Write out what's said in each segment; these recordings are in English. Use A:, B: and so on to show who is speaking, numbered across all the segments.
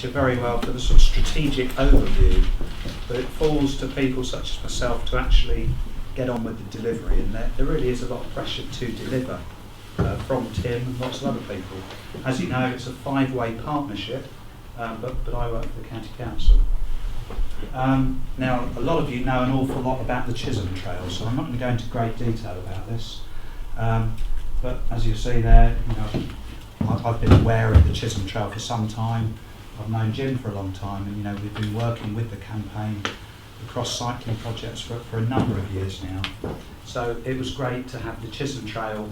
A: very well for the sort of strategic overview, but it falls to people such as myself to actually get on with the delivery, and there really is a lot of pressure to deliver from Tim and lots of other people. As you know, it's a 5-way partnership, but I work for the County Council. Now, a lot of you know an awful lot about the Chisholm Trail, so I'm not going to go into great detail about this, but as you see there, I've been aware of the Chisholm Trail for some time. I've known Jim for a long time, and we've been working with the campaign across cycling projects for a number of years now. So it was great to have the Chisholm Trail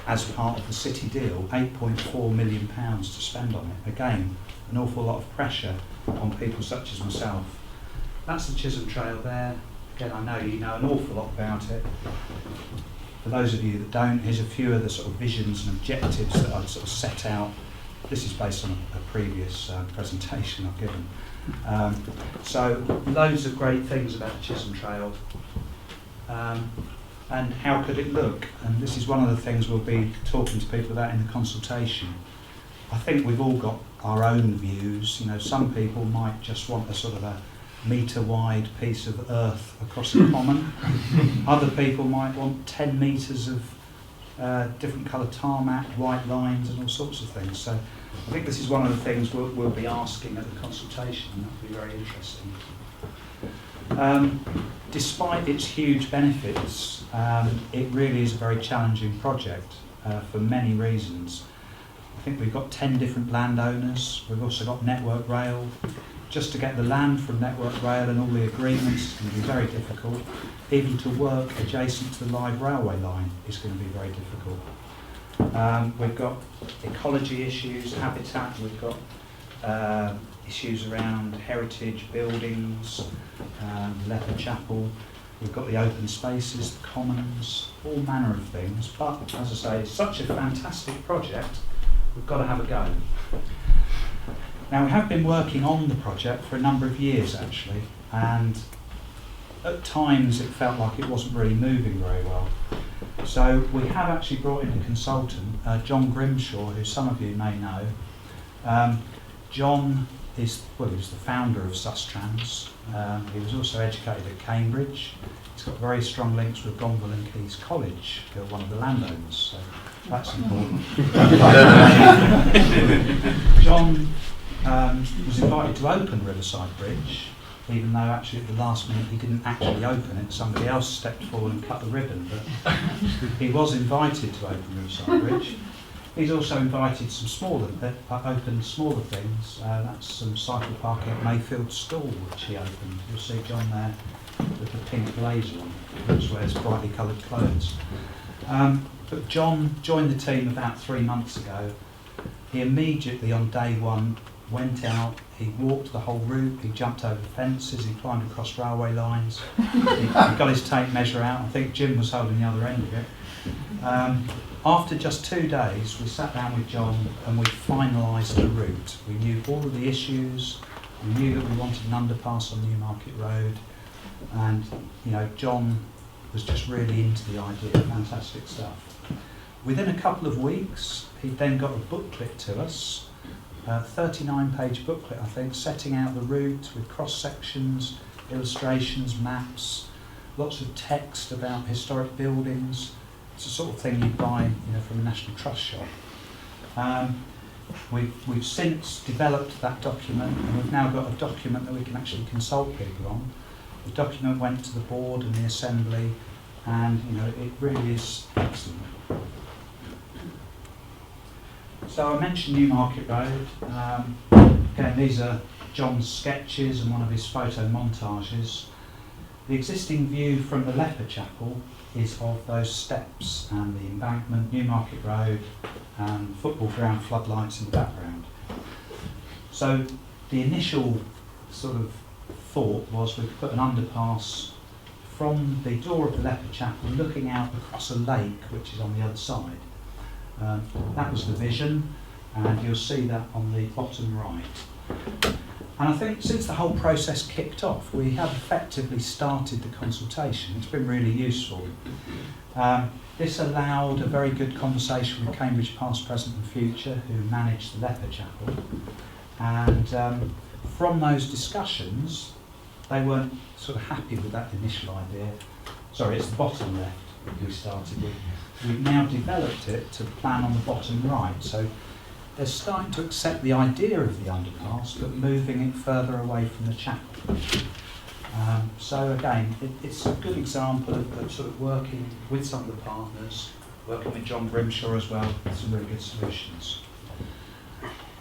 A: as part of the city deal, £8.4 million to spend on it. Again, an awful lot of pressure on people such as myself. That's the Chisholm Trail there. Again, I know you know an awful lot about it. For those of you that don't, here's a few of the sort of visions and objectives that I've sort of set out. This is based on a previous presentation I've given. So loads of great things about the Chisholm Trail. And how could it look? And this is one of the things we'll be talking to people about in the consultation. I think we've all got our own views. Some people might just want a sort of a metre-wide piece of earth across a common. Other people might want 10 metres of different coloured tarmac, white lines and all sorts of things. So I think this is one of the things we'll be asking at the consultation, and that'll be very interesting. Despite its huge benefits, it really is a very challenging project for many reasons. I think we've got 10 different landowners. We've also got Network Rail. Just to get the land from Network Rail and all the agreements is going to be very difficult. Even to work adjacent to the live railway line is going to be very difficult. We've got ecology issues, habitat, we've got issues around heritage buildings, Leper Chapel, we've got the open spaces, the commons, all manner of things. But as I say, it's such a fantastic project, we've got to have a go. Now, we have been working on the project for a number of years actually, and at times it felt like it wasn't really moving very well. So we have actually brought in a consultant, John Grimshaw, who some of you may know. John is, he was the founder of Sustrans. He was also educated at Cambridge. He's got very strong links with Gonville and Keys College, who are one of the landowners, so that's important. John was invited to open Riverside Bridge, even though actually at the last minute he didn't actually open it. Somebody else stepped forward and cut the ribbon, but he was invited to open Riverside Bridge. He's also invited opened smaller things. That's some cycle parking at Mayfield School, which he opened. You'll see John there with the pink blazer on, which wears brightly coloured clothes. But John joined the team about 3 months ago. He immediately on day one went out, he walked the whole route, he jumped over fences, he climbed across railway lines, he got his tape measure out. I think Jim was holding the other end of it. After just 2 days, we sat down with John and we finalised the route. We knew all of the issues, we knew that we wanted an underpass on Newmarket Road, and John was just really into the idea. Fantastic stuff. Within a couple of weeks, he then got a booklet to us, a 39-page booklet, I think, setting out the route with cross-sections, illustrations, maps, lots of text about historic buildings. It's the sort of thing you'd buy from a National Trust shop. We've since developed that document, and we've now got a document that we can actually consult people on. The document went to the board and the assembly, and it really is excellent. So I mentioned Newmarket Road. Again, these are John's sketches and one of his photo montages. The existing view from the Leper Chapel is of those steps and the embankment, Newmarket Road, and football ground floodlights in the background. So the initial sort of thought was we could put an underpass from the door of the Leper Chapel looking out across a lake which is on the other side. That was the vision, and you'll see that on the bottom right. And I think since the whole process kicked off, we have effectively started the consultation. It's been really useful. This allowed a very good conversation with Cambridge Past, Present and Future, who manage the Leper Chapel. And from those discussions, they weren't sort of happy with that initial idea. Sorry, it's the bottom left that we started with. We've now developed it to plan on the bottom right. So they're starting to accept the idea of the underpass, but moving it further away from the chapel. So again, it's a good example of sort of working with some of the partners, working with John Grimshaw as well, with some really good solutions.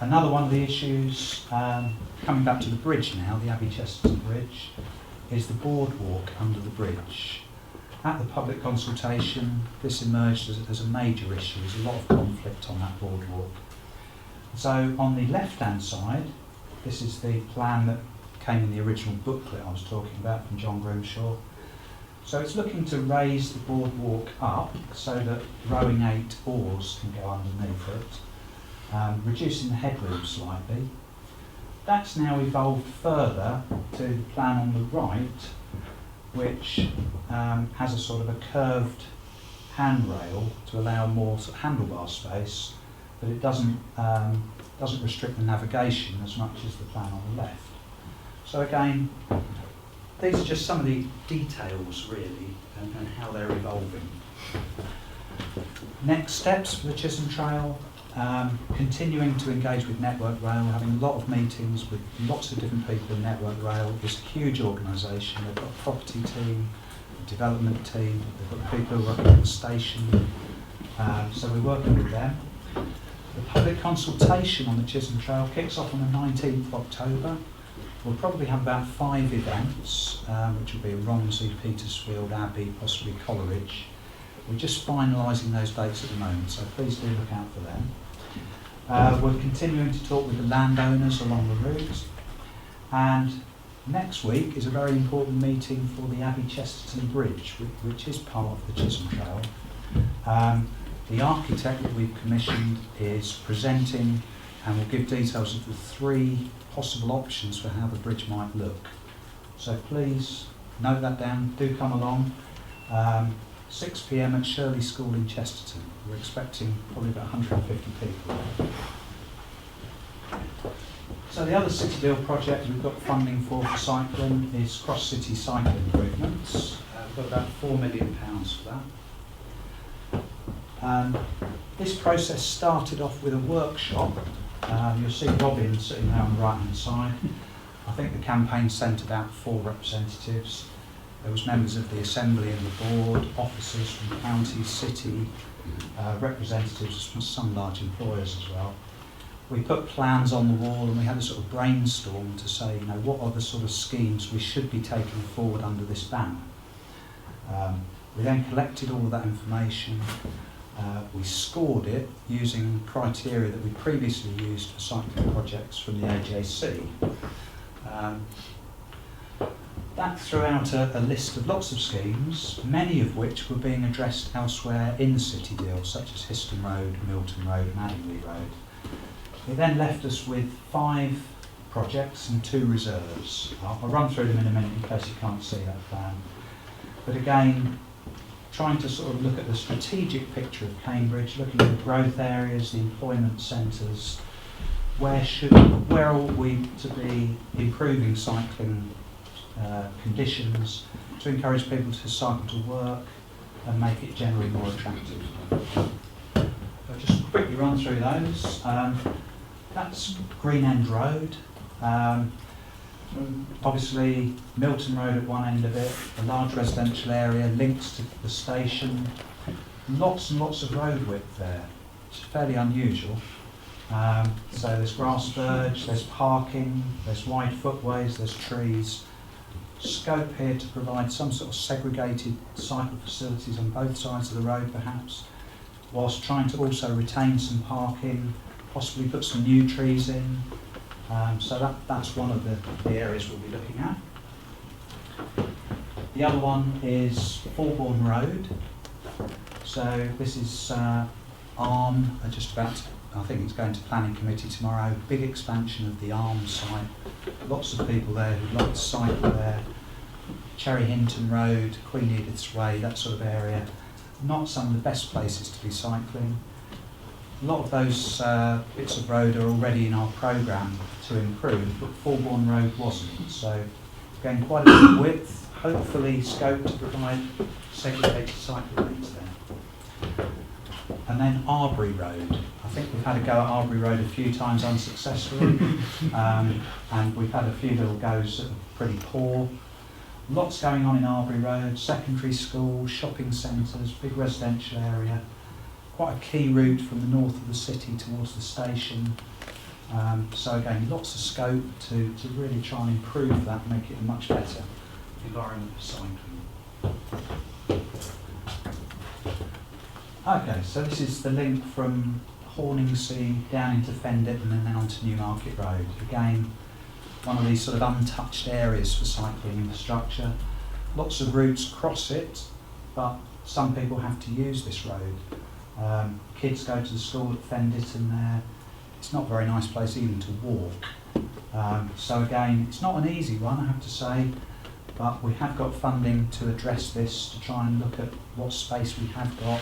A: Another one of the issues, coming back to the bridge now, the Abbey Chesterton Bridge, is the boardwalk under the bridge. At the public consultation, this emerged as a major issue. There's a lot of conflict on that boardwalk. So on the left-hand side, this is the plan that came in the original booklet I was talking about from John Grimshaw. So it's looking to raise the boardwalk up so that rowing 8 oars can go underneath it, reducing the headroom slightly. That's now evolved further to the plan on the right, which has a sort of a curved handrail to allow more sort of handlebar space, but it doesn't restrict the navigation as much as the plan on the left. So again, these are just some of the details really and how they're evolving. Next steps for the Chisholm Trail, continuing to engage with Network Rail, having a lot of meetings with lots of different people in Network Rail. It's a huge organisation. They've got a property team, a development team, they've got people who work at the station, so we're working with them. The public consultation on the Chisholm Trail kicks off on the 19th of October. We'll probably have about 5 events, which will be Romsey, Petersfield, Abbey, possibly Coleridge. We're just finalising those dates at the moment, so please do look out for them. We're continuing to talk with the landowners along the route. And next week is a very important meeting for the Abbey Chesterton Bridge, which is part of the Chisholm Trail. The architect that we've commissioned is presenting and will give details of the 3 possible options for how the bridge might look. So please note that down, do come along. 6 p.m. at Shirley School in Chesterton. We're expecting probably about 150 people. So the other City Deal project we've got funding for cycling is cross-city cycling improvements. We've got about £4 million for that. This process started off with a workshop. You'll see Robin sitting there on the right hand side. I think the campaign sent about 4 representatives. There was members of the Assembly and the Board, officers from county, city, representatives from some large employers as well. We put plans on the wall and we had a sort of brainstorm to say, you know, what are the sort of schemes we should be taking forward under this banner. We then collected all of that information. We scored it using criteria that we previously used for cycling projects from the AJC. That threw out a list of lots of schemes, many of which were being addressed elsewhere in the City Deal, such as Chisholm Road, Milton Road and Allborn Road. It then left us with 5 projects and 2 reserves. I'll run through them in a minute in case you can't see that plan. But again, trying to sort of look at the strategic picture of Cambridge, looking at the growth areas, the employment centres, where ought we to be improving cycling conditions to encourage people to cycle to work and make it generally more attractive. I'll just quickly run through those. That's Green End Road. Obviously Milton Road at one end of it, a large residential area, links to the station, lots and lots of road width there. It's fairly unusual. So there's grass verge, there's parking, there's wide footways, there's trees. Scope here to provide some sort of segregated cycle facilities on both sides of the road perhaps, whilst trying to also retain some parking, possibly put some new trees in. So that's one of the areas we'll be looking at. The other one is Allborn Road. So this is Arm, just about, I think it's going to planning committee tomorrow. Big expansion of the Arm site. Lots of people there who'd like to cycle there. Cherry Hinton Road, Queen Edith's Way, that sort of area. Not some of the best places to be cycling. A lot of those bits of road are already in our programme to improve, but Allborn Road wasn't. So again, quite a bit of width, hopefully scope to provide segregated cycle lanes there. And then Arbury Road. I think we've had a go at Arbury Road a few times unsuccessfully, and we've had a few little goes that are pretty poor. Lots going on in Arbury Road, secondary schools, shopping centres, big residential area. Quite a key route from the north of the city towards the station. So again, lots of scope to really try and improve that, make it a much better environment for cycling. Okay, so this is the link from Horningsea down into Fendit and then onto Newmarket Road. Again, one of these sort of untouched areas for cycling infrastructure. Lots of routes cross it, but some people have to use this road. Kids go to the school at Fendit and it's not a very nice place even to walk. So again, it's not an easy one, I have to say, but we have got funding to address this, to try and look at what space we have got.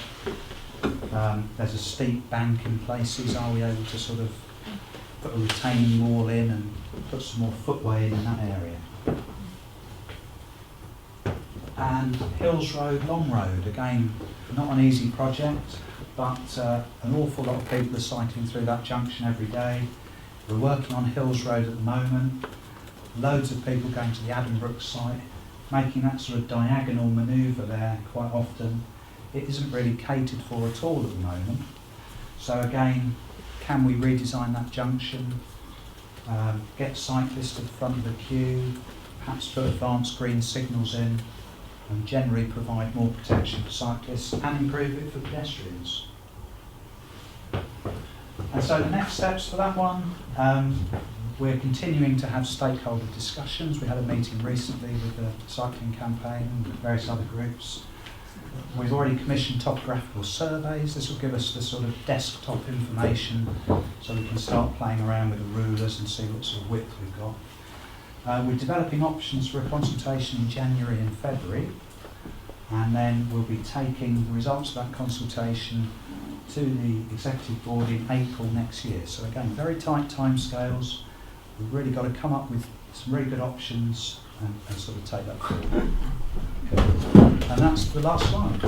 A: There's a steep bank in places. Are we able to sort of put a retaining wall in and put some more footway in that area? And Hills Road, Long Road, again, not an easy project, but an awful lot of people are cycling through that junction every day. We're working on Hills Road at the moment. Loads of people going to the Addenbrooke site, making that sort of diagonal manoeuvre there quite often. It isn't really catered for at all at the moment. So again, can we redesign that junction, get cyclists to the front of the queue, perhaps put advanced green signals in, and generally provide more protection for cyclists and improve it for pedestrians. And so the next steps for that one, we're continuing to have stakeholder discussions. We had a meeting recently with the cycling campaign and various other groups. We've already commissioned topographical surveys. This will give us the sort of desktop information so we can start playing around with the rulers and see what sort of width we've got. We're developing options for a consultation in January and February, and then we'll be taking the results of that consultation to the Executive Board in April next year. So again, very tight timescales. We've really got to come up with some really good options and sort of take that forward. Okay. And that's the last slide.